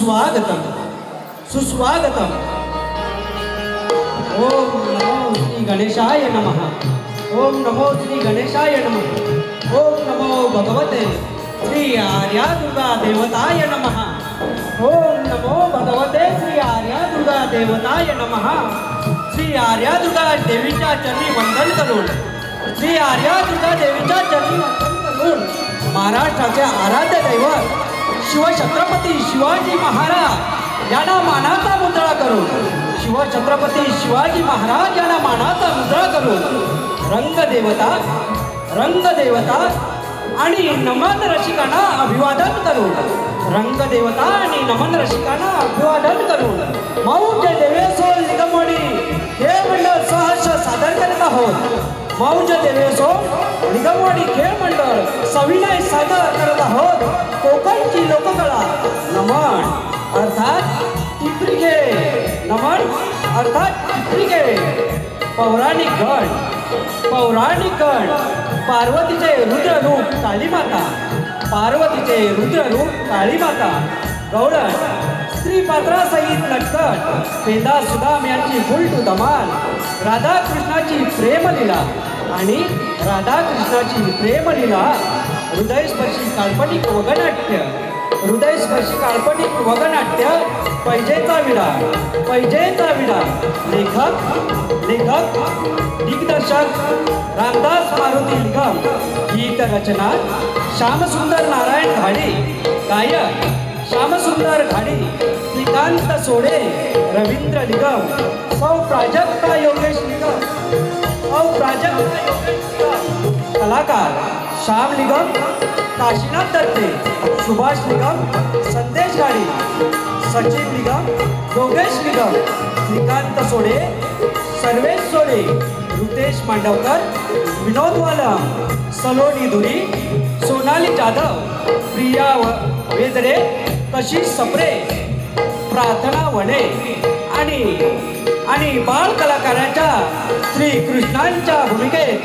सुस्वागतम सुस्वागतम। ओम नमो श्री गणेशाय नमः। ओम नमो श्री गणेशाय नमः। ओम नमो भगवते श्री आर्या दुर्गा देवताय नमः। ओम नमो भगवते श्री आर्या दुर्गा देवताय नमः। श्री आर्या दुर्गा देवीच्या चरणी वंदन करून श्री आर्या दुर्गा देवीच्या चरणी वंदन करून महाराष्ट्राचे आराध्य दैवत शिवछत्रपती शिवाजी महाराज यांना मानाचा मुद्रा करून शिवछत्रपती शिवाजी महाराज यांना मानाचा मुद्रा करून रंगदेवता आणि नमन रसिकांना अभिवादन करून रंगदेवता आणि नमन रसिकांना अभिवादन करून मौज देवेसो निगमवाडी खेळ मंडळ सहर्ष सादर करीत आहोत। मौज देवेसो निगमवाडी खेळ मंडळ सविनय सादर करत आहोत कोकणची लोककला नमन अर्थात टिपरी खेळ। नमन अर्थात टिपरी खेळ। पौराणिक गण पार्वतीचे रुद्ररूप काळीमाता पार्वतीचे रुद्ररूप काळीमाता गौडण स्त्री पात्रासहित नटखट पेदा सुदाम यांची फुलटू धमाल राधाकृष्णाची प्रेमलीला आणि राधाकृष्णाची प्रेमलीला हृदयस्पर्शी काल्पनिक वगनाट्य पैजेचा विडा लेखक दिग्दर्शक रामदास मारुती निगम गीत रचना श्यामसुंदर नारायण घाडी गायक श्यामसुंदर घाडी श्रीकांत सोडे रवींद्र निगम सौ प्राजक्ता योगेश निगम कलाकार श्याम निगम काशीनाथ दत्ते सुभाष निगम संदेश घाडी सचिन निगम योगेश निगम श्रीकांत सोडे सर्वेश सोडे रुतेश मांडवकर विनोद वालम सलोनी धुरी सोनाली जाधव प्रिया वेदरे कशिश सप्रे प्रार्थना वडे आणि बाळ कलाकाराच्या श्रीकृष्णाच्या भूमिकेत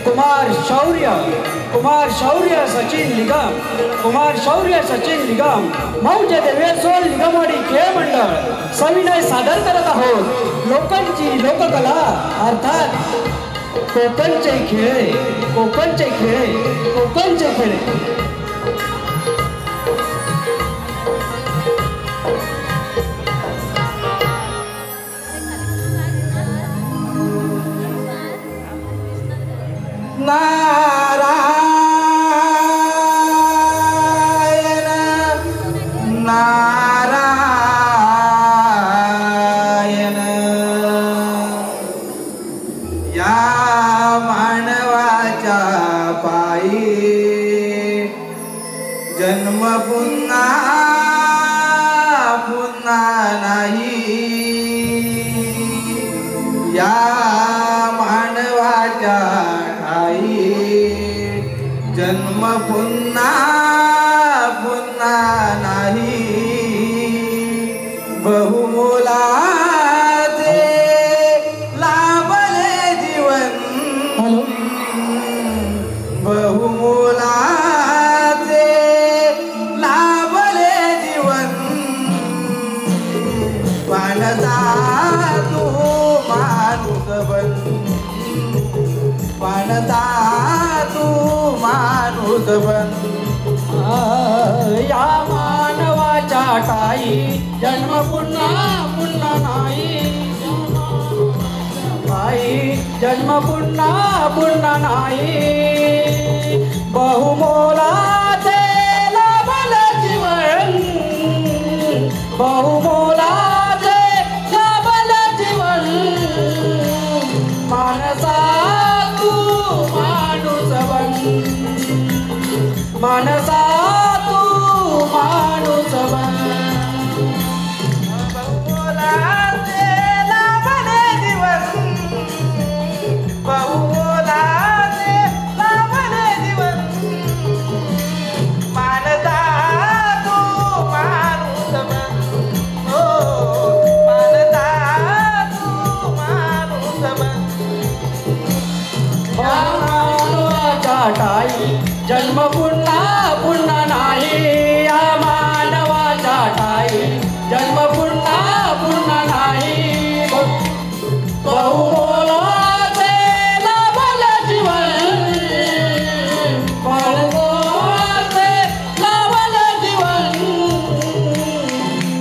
कुमार शौर्य सचिन निगम मौज देवेसोल निगमवाडी खेळ मंडळ सविनय सादर करत आहोत लोकांची लोककला अर्थात कोकणचे खेळ। नारायण या मानवाच्या पायी जन्म पुन्हा नाही। या मानवाच्या ठाई जन्म पुन्हा नाही। बहुमोलाचे लाभले जीवन बहुमोलाचे लाभले जीवन पाणता तू माणूस बन पाणता तू माणूस बन। या मानवाच्या ठाई जन्म पुन्हा नाही। जन्म पुन्हा नाही। बहुमोलाचे लाभले जीवन बहुमोलाचे लाभले जीवन मानसा तू माणूस बन मानसा तू माणूस बन। बहुमोलाचे लाभले जीवन बहुमोलाचे लाभले जीवन मानसा तू माणूस बन। हो मानसा तू माणूस बन। मानवाच्या ठाई जन्म पुन्हा पुन्हा नाही या मानवाच्या ठाई जन्म पुन्हा पुन्हा नाही बहुमोलाचे लाभले जीवन बहुमोलाचे लाभले जीवन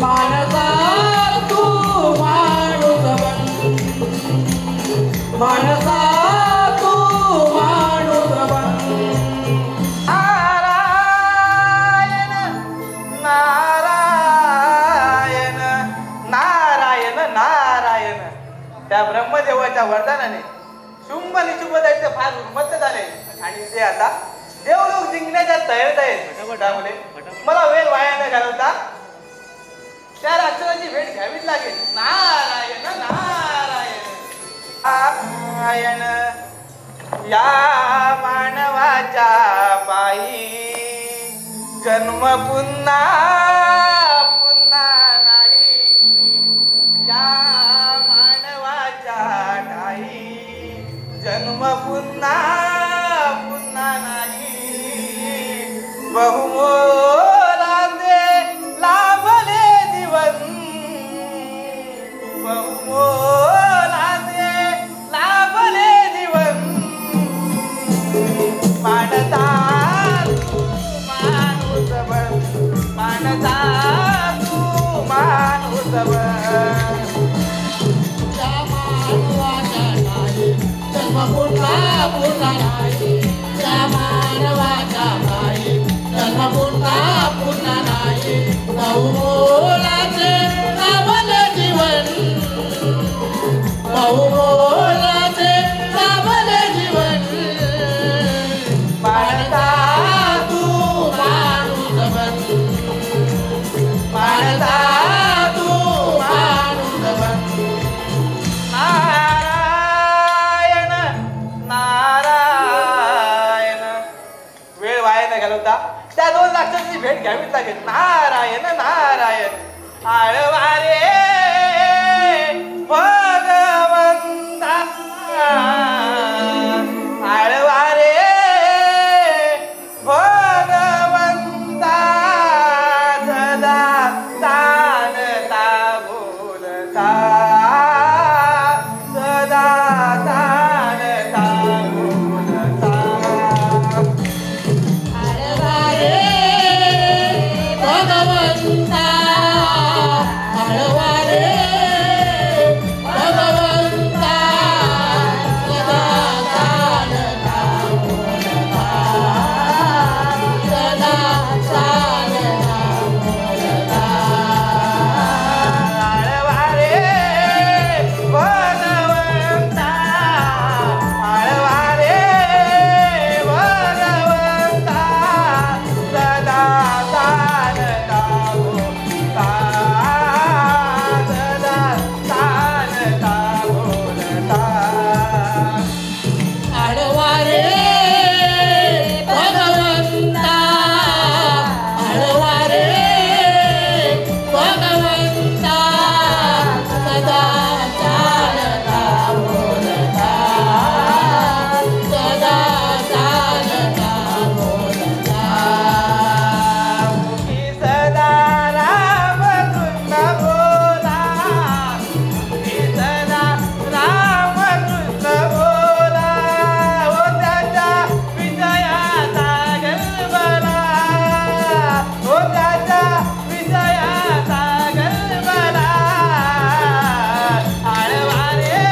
मानसा तू माणूस बन मानसा तू माणूस बन नारायण नारायण नारायण नारायण त्या ब्रह्मदेवाच्या वरदानाने शुंभ निशुंभ दैत्य फार उन्मत्त झाले आणि ते आता देवलोक जिंकण्याच्या तयारीत आहेत त्यामुळे मला वेळ वाया न घालवता त्या राक्षसाची भेट घ्यावीच लागेल. नारायण नारायण नारायण या मानवाच्या पायी जन्म पुन्हा पुन्हा नाही या मानवाच्या ठाई जन्म पुन्हा पुन्हा नाही बहुमोलाचे लाभले जीवन बहुमोलाचे लाभले जीवन मानता तू माणूस बन मानता तू माणूस बन या मानवाच्या ठाई जन्म पुन्हा पुन्हा नाही या मानवाच्या ठाई जन्म पुन्हा पुन्हा नाही बहुमोलाचे लाभले जीवन बहुमोलाचे लाभले जीवन मानता तू माणूस बन मानता तू माणूस बन नारायण नारायण वेळ वाया न घालवता त्या दोन राक्षसांची भेट घ्यावीच लागेल. नारायण नारायण आळवारे भगवंता आळवारे भगवंता सदा तानता बोलता सदा तानता बोलता आळवारे भगवंता आळवारे भगवंता सदा चालता बोलता सदा चालता बोलता आळवारे भगवंता आळवारे भगवंता सदा तानता बोलता सदा तानता बोलता आळवारे भगवंता आळवारे भगवंता सदा चालता बोलता सदा चालता बोलता की सदा रामकृष्ण बोला की सदा रामकृष्ण बोला ओ त्याच्या विजयाचा गलबला ओ त्याच्या विजयाचा गलबला आळवारे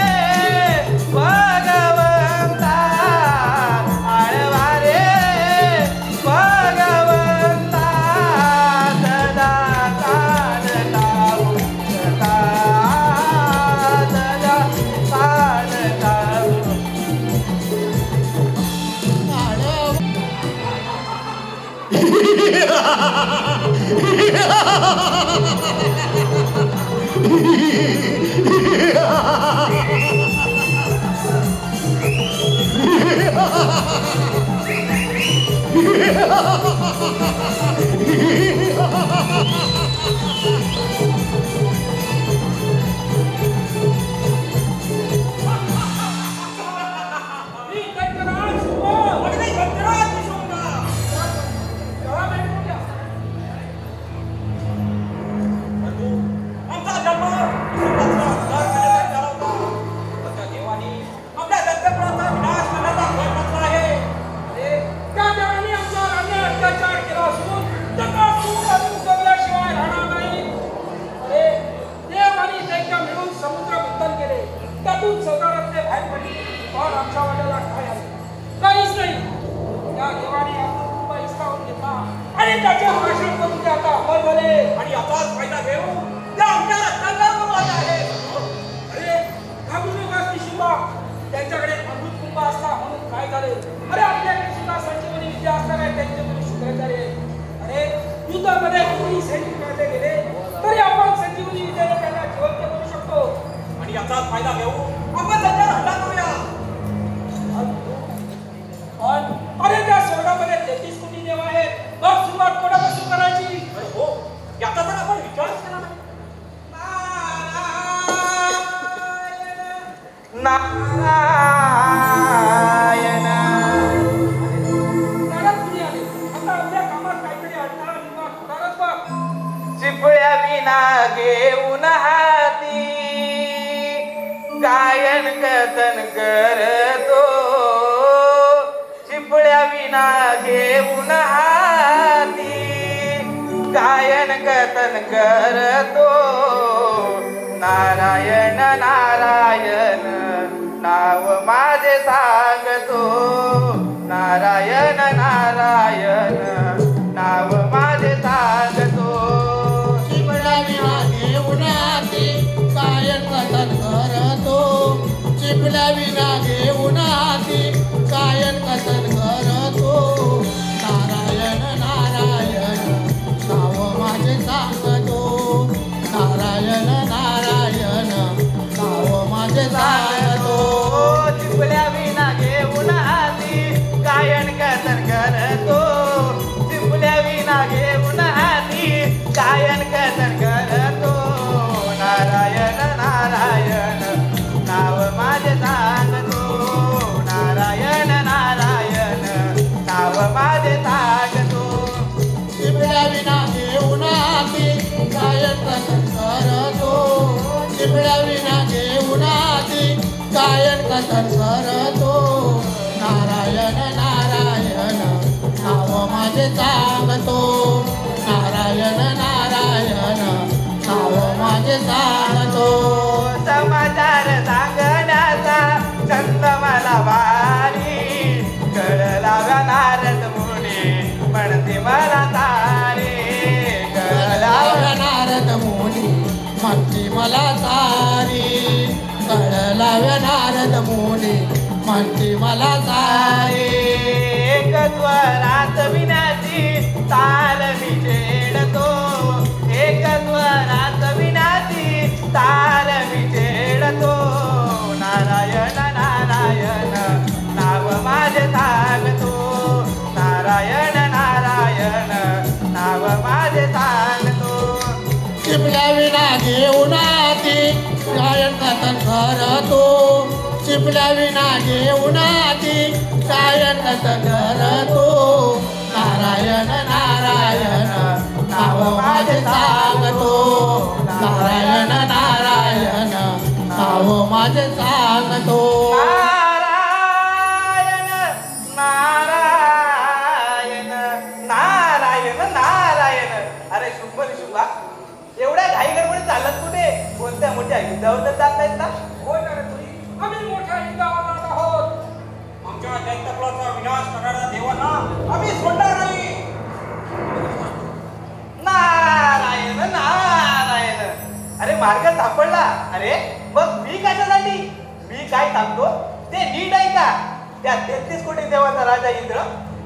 भगवंता आळवारे भगवंता सदा चालता बोलता सदा चालता मी त्याचे भाषण करून ते आता अमर झाले आणि याचाच फायदा घेऊन त्या आमच्या रक्ताला बोलत आहे. अरे घाबरू नकोस निशिंबा, त्यांच्याकडे अमृत कुंभ असता म्हणून काय झाले? अरे आपल्याकडे सुद्धा संजीवनी विद्या असणार आहे, त्यांच्याकडे शुक्राचार्य. अरे युद्धामध्ये कोणी सैनिक मारले गेले तरी आपण संजीवनी विद्येने त्यांना जिवंत करू शकतो आणि याचाच फायदा घेऊन आपण त्यांच्यावर हल्ला करूया. अरे त्या स्वर्गामध्ये 33 कोटी देव आहेत. मग सुरुवात कोणापासून करायची? अरे हो, याचा तर आपण विचारच केला नाही. नारायण नाराज कुणी आले? आता आपल्या कामात काहीतरी अडथळा निर्माण होणारच बघ. चिपळ्या विना घेऊन हाती गायन कथन करतो. चिपळ्या विना घेऊन हाती गायन कथन करतो. नारायण नारायण नाव माझे सांगतो. नारायण नारायण नाव माझे सांगतो. चिपळ्या विना घेऊन हाती गायन कथन करतो. चिपळ्या विना घेऊन हाती गायन कथन करतो. नारायण नारायण नाव माझे सांगतो. नारायण नारायण नाव माझे सांगतो. चिपळ्या विना घेऊन हाती गायन कथन करतो. चिपळ्या विना घेऊन हाती गायन कथन करतो. नारायण नारायण नाव माझे सांगतो. नारायण नारायण नाव माझे सांगतो. चिपळ्या विना घेऊन हाती गायन कथन करतो. चिपळ्या विना घेऊन हाती गायन कथन करतो. नारायण नारायण नाव माझे सांगतो. नारायण नारायण नाव माझे सांगतो. समाचार सांगण्याचा छंद मला भारी. कळला नारद मुनी म्हणते मला तारे. कळला नारद मुनी म्हणती मला सारी. कळला नारद मुनी म्हणती मला सारी. एक स्वरात विनाची ताल मी छेडतो. एक स्वरात विनाची ताल मी छेडतो. नारायण नारायण नाव माझे सांगतो. नारायण नारायण नाव माझे सांगतो. चिपळ्या विना घेऊन हाती गायन कथन करतो. चिपळ्या विना घेऊन हाती गायन कथन करतो. नारायण नारायण नाव माझे सांगतो. नारायण नारायण नाव माझे सांगतो. नारायण नारायण नारायण नारायण. अरे शुंभ शुंभा, एवढ्या घाई गडबडी चालत कुठे? कोणत्या मोठ्या युद्धावर तर जात नाहीत ना? होय ना रे तुरी, आम्ही मोठ्या युद्धावर जात आहोत. आमच्या दैत्यकुलाचा विनाश करणाऱ्या देवांना आम्ही सोडणार नाही. नारायण नारायण. अरे मार्ग सापडला. अरे मग मी कशासाठी? मी काय सांगतो ते नीट आहे का? त्या 33 कोटी देवाचा राजा इंद्र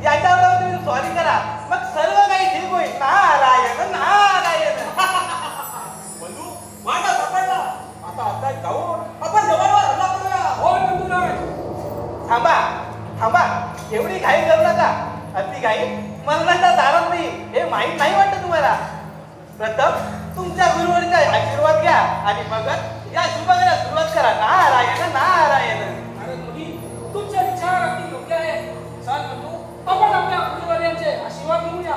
याच्यावर तुम्ही सॉरी करा, मग सर्व काही ठीक होईल. नारायण नारायण. बंधू, माझा सापडला. आता आता जाऊन आपण देवांवर हल्ला करूया. होय बंधूराज. थांबा थांबा, एवढी घाई करू नका. अति घाई मरणाच्या दारात नाही हे माहीत नाही वाटतं तुम्हाला? प्रथम तुमच्या गुरुवरचा आशीर्वाद घ्या आणि मग या शुभाला सुरुवात करा. नारायण नारायण. अरे मुली, तुमचे विचार अगदी योग्य आहे. चाल बंधू, आपण आपल्या गुरुवर्यांचे आशीर्वाद घेऊया.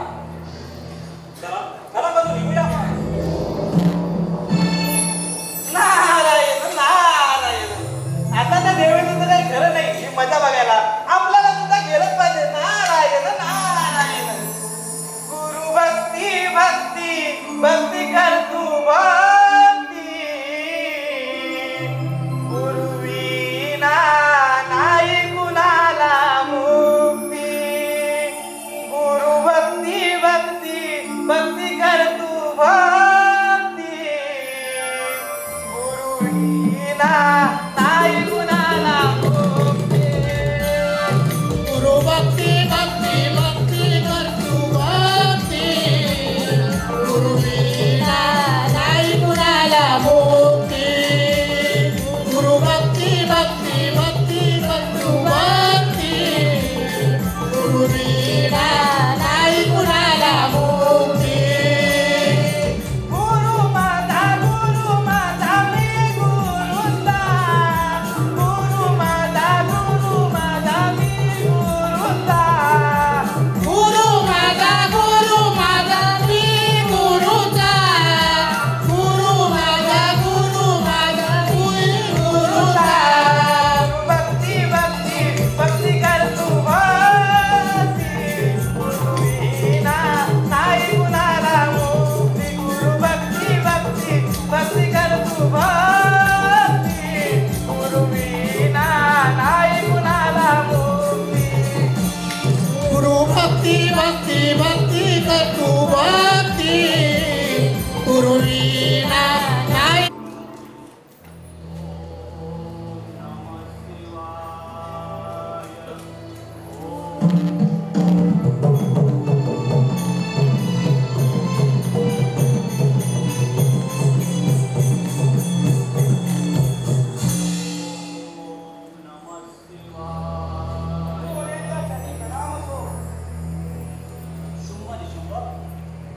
चला चला बंधू, निघूया. नारायण नारायण. आता त्या देवाचं काही खरं नाही. ही मजा बघायला आपल्याला सुद्धा गेलंच पाहिजे. नारायण नारायण. गुरु भक्ती भक्ती भक्ती कर तू भक्ती. गुरुविना नाही कुणाला भक्ती भक्ती भक्ती करतो भक्ती गुरुविना नाही कुणाला मुक्ती गुरु भक्ती भक्ती भक्ती करतो भक्ती गुरुविना नाही कुणाला मुक्ती गुरु माझा मी गुरुचा गुरु माझा मी गुरुचा गुरु माझा मी गुरुचा गुरु माझा मी गुरुचा भक्ती भक्ती भक्ती करतो भक्ती गुरुविना नाही कुणाला मुक्ती गुरु भक्ती भक्ती भक्ती करतो भक्ती गुरुविना नाही कुणाला मुक्ती गुरु भक्ती भक्ती भक्ती करतो भक्ती गुरुविना नाही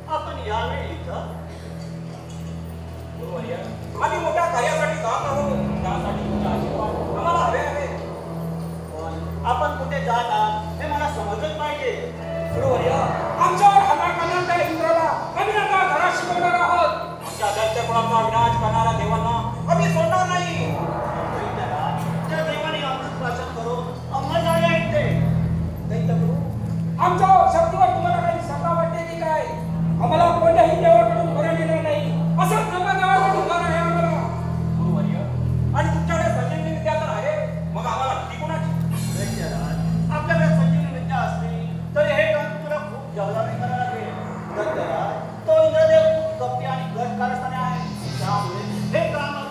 आपण यावेळी इथं आम्ही मोठ्या कार्यासाठी जात आहोत त्यासाठी तुमचा आशीर्वाद आम्हाला हवे आहे आपण कुठे जात आहात हे मला समजत पाहिजे गुरुवर्य आमच्यावर हल्ला करणाऱ्या त्या इंद्राला आम्ही आता घरात शिकवणार आहोत आमच्या दैत्यकुळाचा विनाश करणाऱ्या देवांना आम्ही सोडणार नाही त्या देवाने अमृत वाचन करून अंमलदारी ऐकते दैत्यगुरु आमच्या शक्तीवर तुम्हाला काही शंका वाटते की काय आम्हाला कोणत्याही देवाकडून बरं येणार नाही असं नका देवाकडून बरं आहे आम्हाला गुरुवर्य आणि तुमच्याकडे संजीवनी विद्या तर आहे मग आम्हाला भीती कोणाची आपल्याकडे संजीवनी विद्या असली तरी हे काम तुला खूप जबाबदारी करायला लागेल दत्तराज तो इंद्रदेव खूप कपटी आणि गट कारस्थाने आहे त्यामुळे हे काम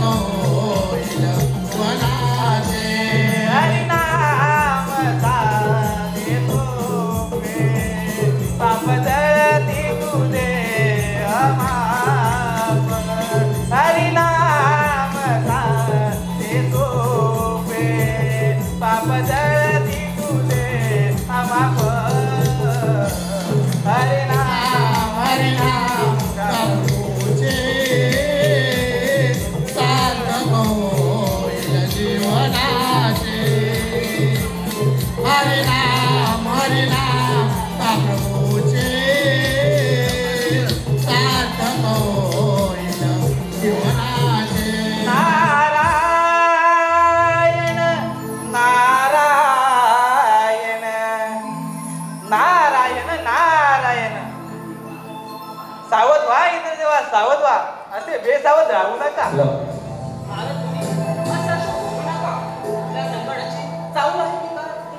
होईल वनाचे. हरिनाम साधे सोपे पाप जळती तुझे अमाप. हरिनाम साधे सोपे पाप जळती तुझे अमाप. हरिनाम हरिनाम प्रभूचे सार्थक होईल जीवनाचे. हरिनाम हरिनाम प्रभूचे सार्थक होईल जीवनाचे. नारायण नारायण नारायण नारायण. सावध व्हा इतर देवा, सावध व्हा. असे बेसावध राहू नका.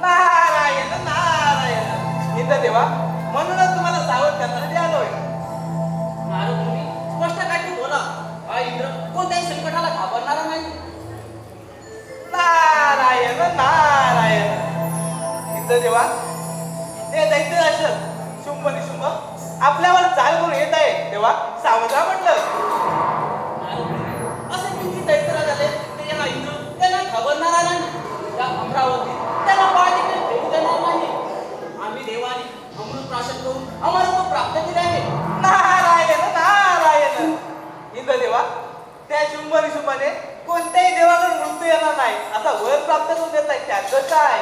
नारायण नारायण इंद्र देवा, म्हणूनच तुम्हाला सावध करण्यासाठी आलोय. स्पष्ट काढून बोला. हा इंद्र कोणत्याही संकटाला घाबरणारा नाही. नारायण नारायण. इंद्र देवा, ते दैत्य राक्षस शुंभ निशुंभ आपल्यावर चाल करून येत आहे तेव्हा सावध राहा म्हटलं. असे किती दैत्यराज आले ते यांना इंद्र त्यांना घाबरणारा नाही. या अमरावती त्यांना पाय देखील फेकू देणार नाही. आम्ही देवाने अमृत प्राशन करून अमरत्व प्राप्त केले आहे. नारायण नारायण. इंद्र देवा, त्या शुंभ निशुंभाने कोणत्याही देवाकडून मृत्यू येणार नाही असा वर प्राप्त करून देत आहे. त्याचं काय?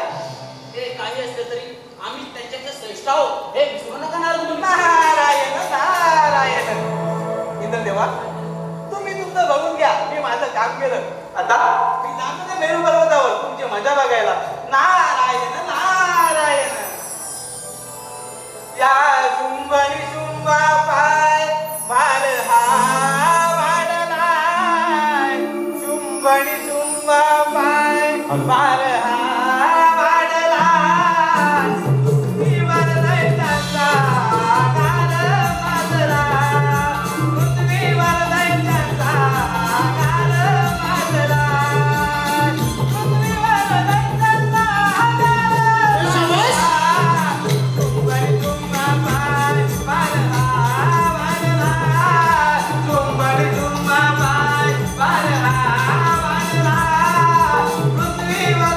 ते काही असले तरी आम्ही त्यांच्याकडे श्रेष्ठ आहोत हे विसरू नका. नारायण नारायण. इंद्र देवा, तुम्ही तुमचं बघून घ्या. मी माझं काम केलं. आता मी जातो त्या मेरू पर्वतावर तुमची मजा बघायला. नारायण नारायण. या शुंभ निशुंभा पाय भार हा वाढलाय. शुंभ निशुंभा पाय भार हा वाढलाय. पृथ्वीवर दैत्यांचा गार माजला. पृथ्वीवर दैत्यांचा गार माजला. पृथ्वीवर दैत्यांचा गार माजला. शुंभ निशुंभा पाय भार हा वाढलाय. शुंभ निशुंभा पाय भार हा वाढलाय. पृथ्वीवर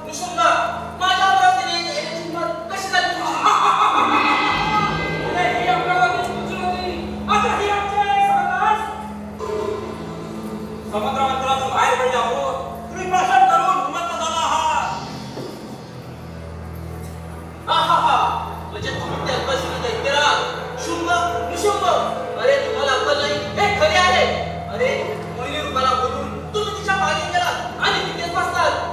निशुंभ माझ्या बरोबर येण्याची हिंमत कशी झाली तुझी? अरे ही अमरावती तुझी होती, आता ही आमची आहे सर्वनाश. समुद्र मंत्राचं बाहेर पडल्यावर तुम्ही प्रश्न करून हिंमत झाला आहात. म्हणजे तुम्ही त्या कशी दैत्यराज शुंभ निशुंभ, अरे तुम्हाला अक्कल नाही हे खरे आहे. अरे मोहिनी रूपाला बोलून तुम्ही तिच्या मागे गेलात आणि तिथेच बसतात.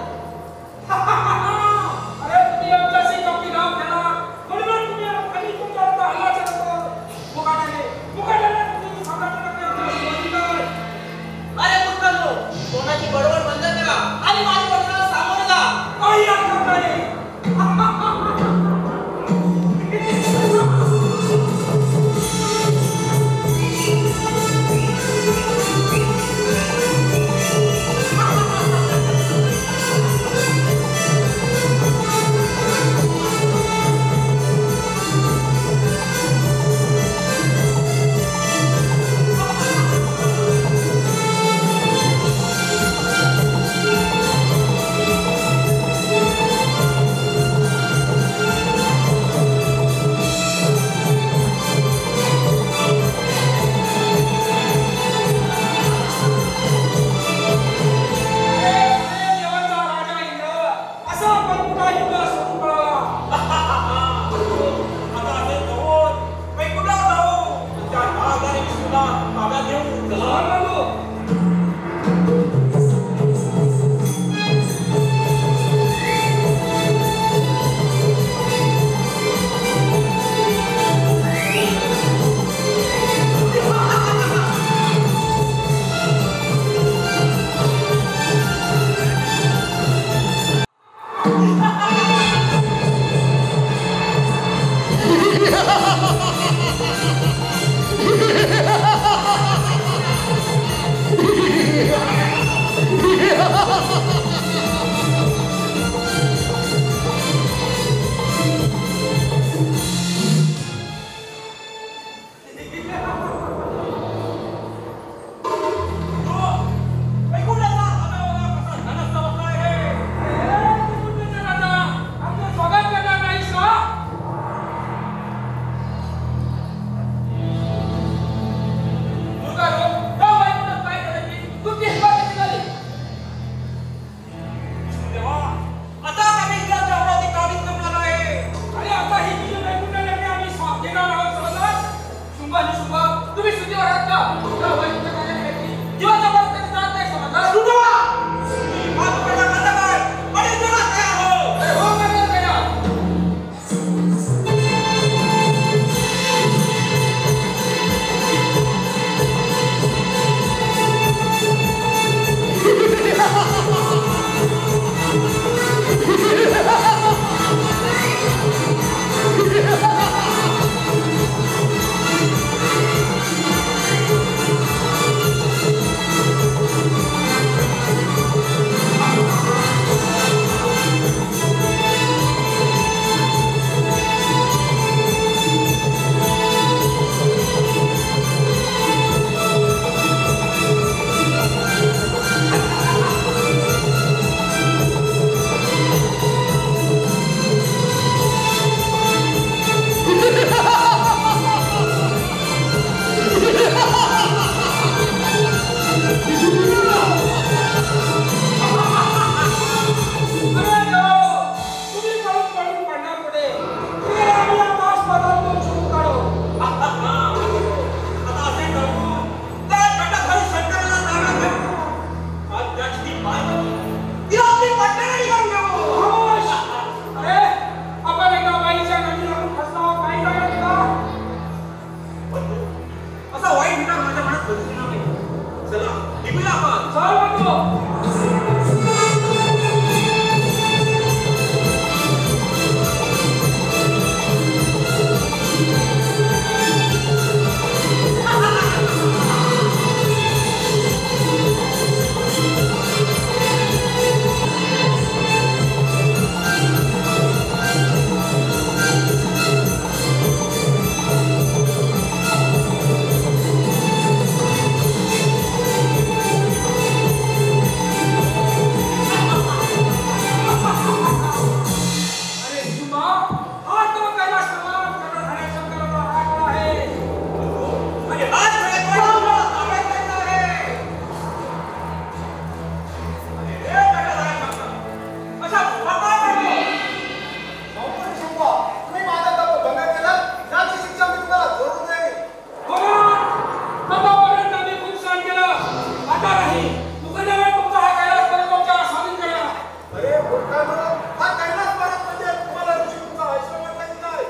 काय बरं हा कैलास पर्वत म्हणजे तुम्हाला ऋषी तुमचा आश्रम वाटला की काय?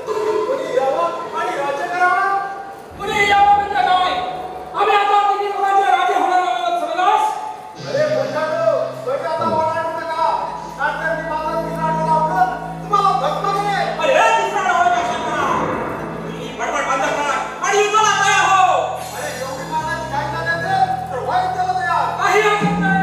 कोणी यावं आणि राज्य करावं? कुणी यावं म्हणजे काय? आम्ही आता तिन्ही लोकांचे राजे होणार आहोत समजलास? अरे बोलतो पहिले आता ओरडू नका. नाहीतर मी माझा तिराड लावलं तुम्हाला धक्का देईन. अरे तिसरा होय का शंकरा? तुम्ही बडबड बंद करा आणि युद्धाला तयार हो. अरे एवढी मानाची काय झाले ते तर वाईट झालं तयार. काही हरकत नाही.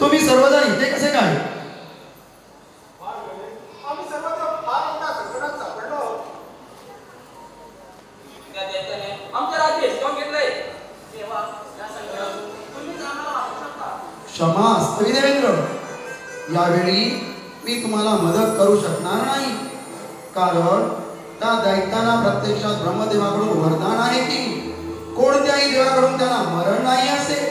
तुम्ही सर्वजण इथे कसे काय? आम्ही सर्वजण फार मोठ्या संकटात सापडलो आहोत. त्या दैत्याने आमचे राज्य हिसकावून घेतलंय. तेव्हा या संकटातून तुम्ही आम्हाला वाचवू शकता. क्षमा असवी देवेंद्र, यावेळी मी तुम्हाला मदत करू शकणार नाही, कारण त्या दैत्यांना प्रत्यक्षात ब्रह्मदेवाकडून वरदान आहे की कोणत्याही देवाकडून त्यांना मरण नाही असे.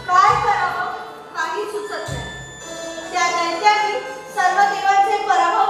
काय करावं काही सुचत नाही. त्या दैत्याने सर्व देवांचे पराभव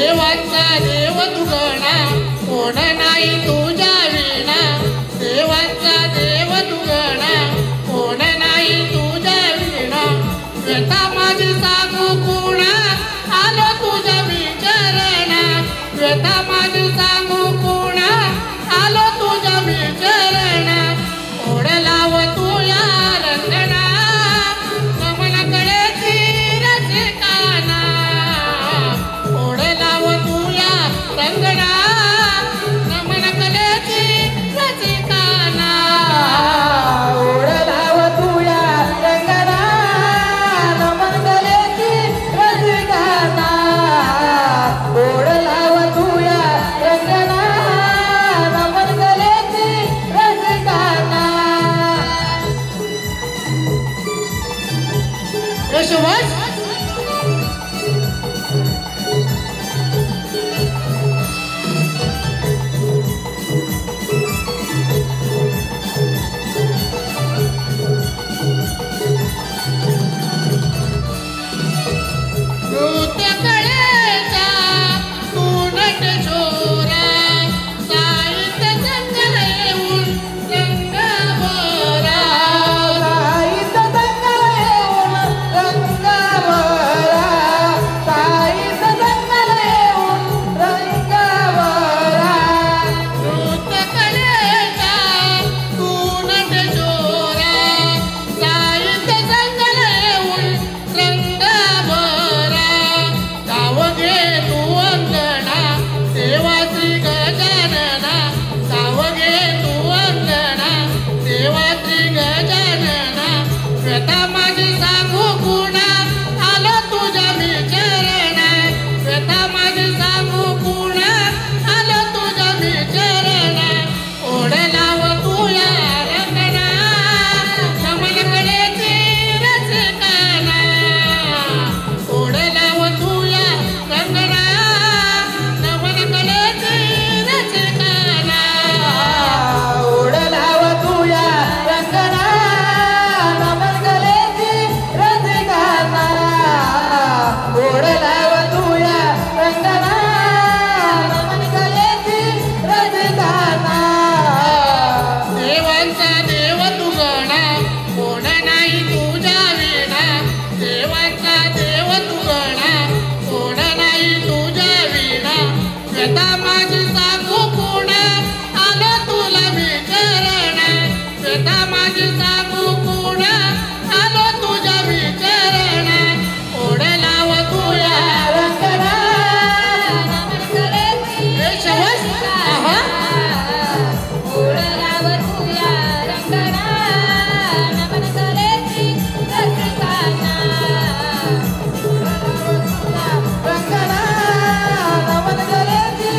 देवांचा देव तुगणा कोण नाही तुझ्या विना देवांचा देव तुगणा कोण नाही तुझ्या विना व्यथा माझी सांगू कुणा आलो तुझ्या विचारणा व्यथा माझी सांगू कुणा आलो तुझ्या विचारणा ओढ लाव तुया रंगणा नमनकडे रसिकाना ओढ लाव तुया रंगणा नमनकडे रसिकाना ओढ लाव तुया रंगना नमन गलेची रसिकाना ओढ लाव तुया रंगना नमन गलेची रसिकाना यशवंत नृत्य कळेचा तू नट छोरा साहित्य संगल येऊन रंगावरा साहित्य संगल येऊन रंगावरा साहित्य संगल येऊन रंगावरा नृत्य कळेचा तू नट छोरा साहित्य संगल येऊन रंगावरा गाव घे तू अंगणा देवा श्री गजानना गाव घे तू अंगणा देवा श्री गजानना व्यथा माझी सांगू कुणा आलो तुझ्या मी चरणा व्यथा माझी सांगू कुणा आलो तुझ्या मी चरणा ओढ लाव तुया रंगणा नमनकडे रसिकाना ओढ लाव तुया रंगणा नमनकडे रसिकाना ओढ लाव तुया रंगना नमन गलेची रसिकाना ओढ लाव तुया रंगना नमन गलेची रसिकाना देवांचा देव तुगणा कोण नाही तुझ्या विना देवांचा देव तुगणा कोण नाही तुझ्या विना व्यथा माझी सांगू कुणा आलो तुला विचारणा व्यथा माझी सांगू कुणा आलो तुझ्या विचारणा ओढ लाव तुया रंगना नमन गलेची यशवंत आहा. ओढ लाव तुया रंगना नमन गलेची रसिकाना रंगना नमन गलेची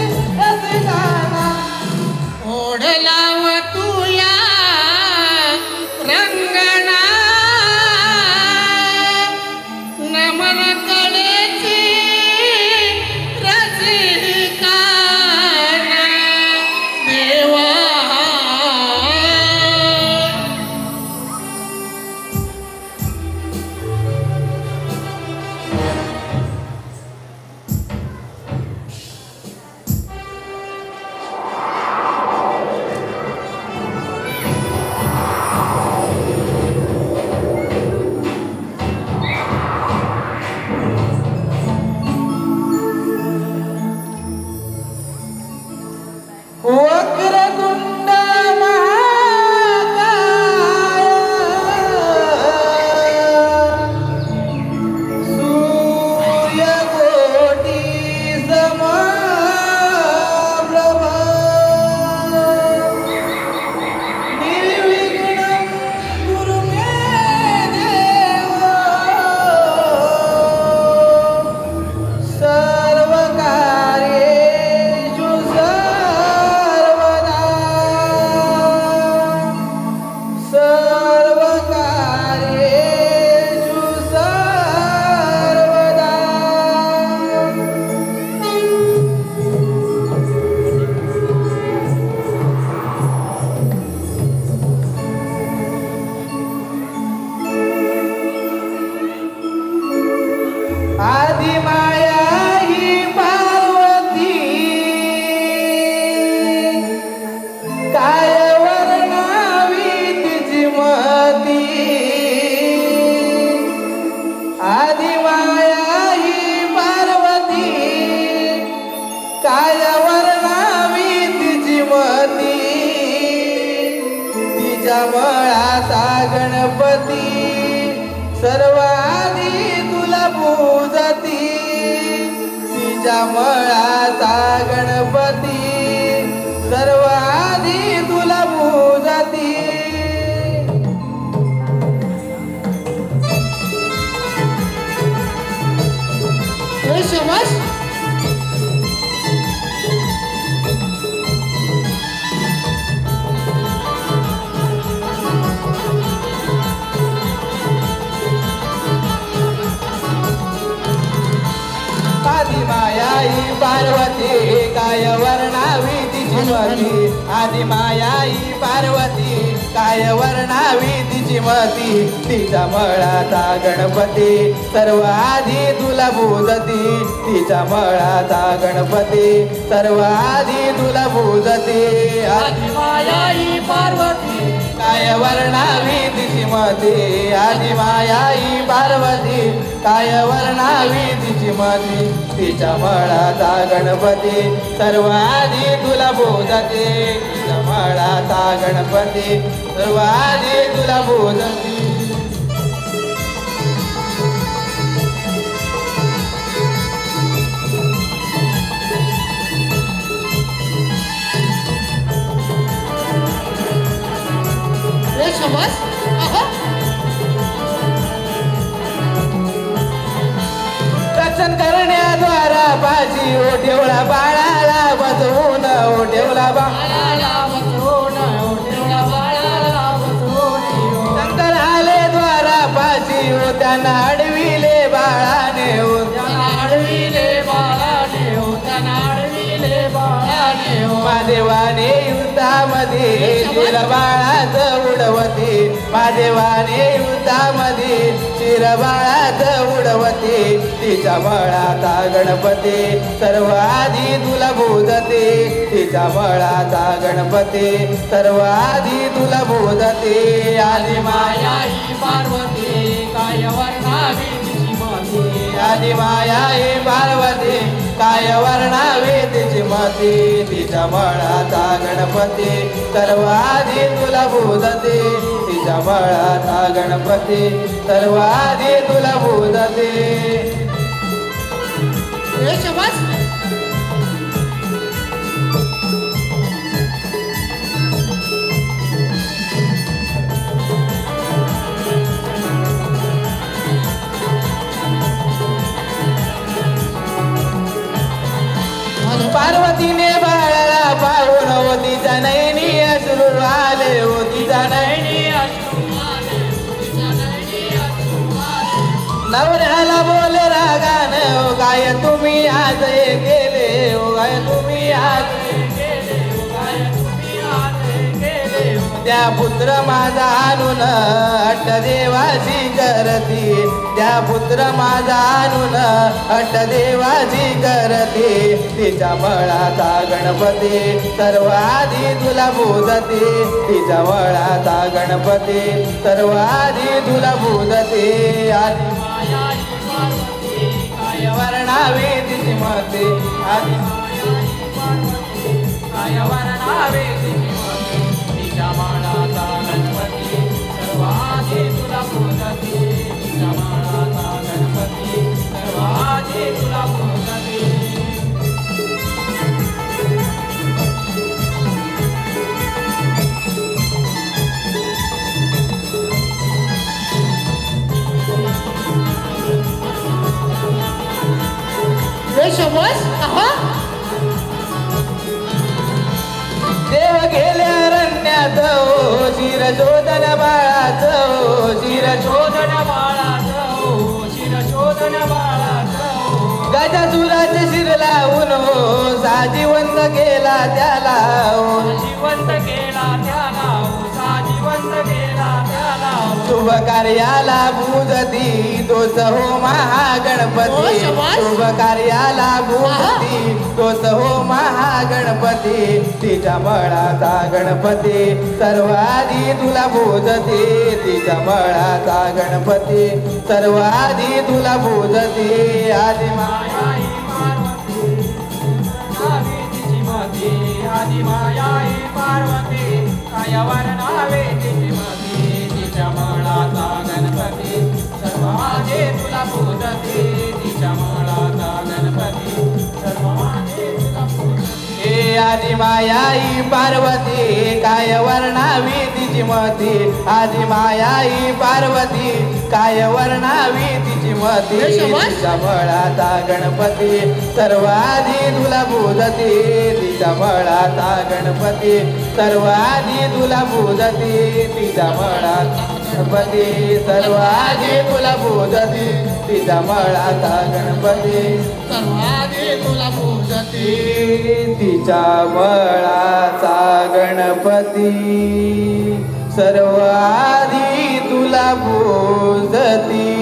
तिच्या मळाचा गणपती सर्वाधी तुला पूजती तिच्या मळाचा गणपती सर्वाधी तुला पूजती शाबास आदिमायाई पार्वती काय वर्णावी तिची मती आदिमायाई पार्वती काय वर्णावी तिची मती तिच्या मळाचा गणपती सर्व आधी तुला पूजती तिच्या मळाचा गणपती सर्व आधी तुला पूजती आदिमायाई पार्वती काय वर्णावी तिची मती आदिमायाई पार्वती काय वर्णावी तिची मती तिच्या मळाचा गणपती सर्व आधी तुला पूजते तिच्या मळाचा गणपती सर्व आधी तुला पूजते शाबास रक्षण करण्याद्वारा पाशी ओठेवळा बाळाला बसवून ओठेवला बाळाला बसवून ओठेवला बाळाला बसवून शंकर आले द्वारा पाशी हो त्यांना अडविले बाळाने हो त्यांना अडविले बाळाने हो त्यांना अडविले बाळाने हो महादेवाने युद्धामध्ये शिर बाळाच उडवते महादेवाने युद्धामध्ये शिर बाळाच उडवते तिच्या मळाचा गणपती सर्व आधी तुला पूजते तिच्या मळाचा गणपती सर्व आधी तुला पूजते आदिमायाई पार्वती काय वर्णावी तिची मती आदिमायाई पार्वती काय वर्णावी तिची मती तिच्या मळाचा गणपती सर्व आधी तुला पूजते तिच्या मळाचा गणपती सर्व आधी तुला पूजते शाबास पार्वतीने बाळाला पाहून होती नयनी अश्रू आले होती नयनी नवऱ्याला बोले रागान हो काय तुम्ही आज हे केले हो काय तुम्ही आज त्या पुत्र माझा आणून अट्ट देवाची करती त्या पुत्र माझा आणून अट्ट देवाची करती तिच्या मळाचा गणपती सर्व आधी तुला पूजते तिच्या मळाचा गणपती सर्व आधी तुला पूजते आदिमायाई पार्वती काय वर्णावी तिची मती आदिमायाई पार्वती काय वर्णावी तिची मती तिच्या मळाचा गणपती सर्व आधी तुला पूजते तिच्या मळाचा गणपती सर्व आधी तुला पूजते शाबास देव गेले अरण्यात हो शिर शोधन बाळाच हो शिर शोधन बाळाच हो शिर शोधन बाळाच हो गजासुराचे शिर लावून हो साजिवंत केला त्याला हो जिवंत केला त्याला हो साजिवंत केला त्याला शुभ कार्याला पूजती तोच हो महागणपती शुभ कार्याला पूजती तोच हो महागणपती तिच्या मळाचा गणपती सर्व आधी तुला पूजते तिच्या मळाचा गणपती सर्व आधी तुला पूजते आदिमायाई पार्वती तिची मती आदिमायाई पार्वती काय वर्णावे तिची आदि मायाई पार्वती काय वर्णावी तिची मती आदि मायाई पार्वती काय वर्णावी तिची मती तिच्या बळाचा गणपती सर्वाधी तुला पूजती तिच्या बळाचा गणपती सर्वाधी तुला पूजती तिच्या बळाचा गणपती सर्वाधी तुला पूजती तिच्या बळाचा गणपती सर्वाधी तुला पूजती तिच्या बळाचा गणपती सर्वाधी तुला पूजती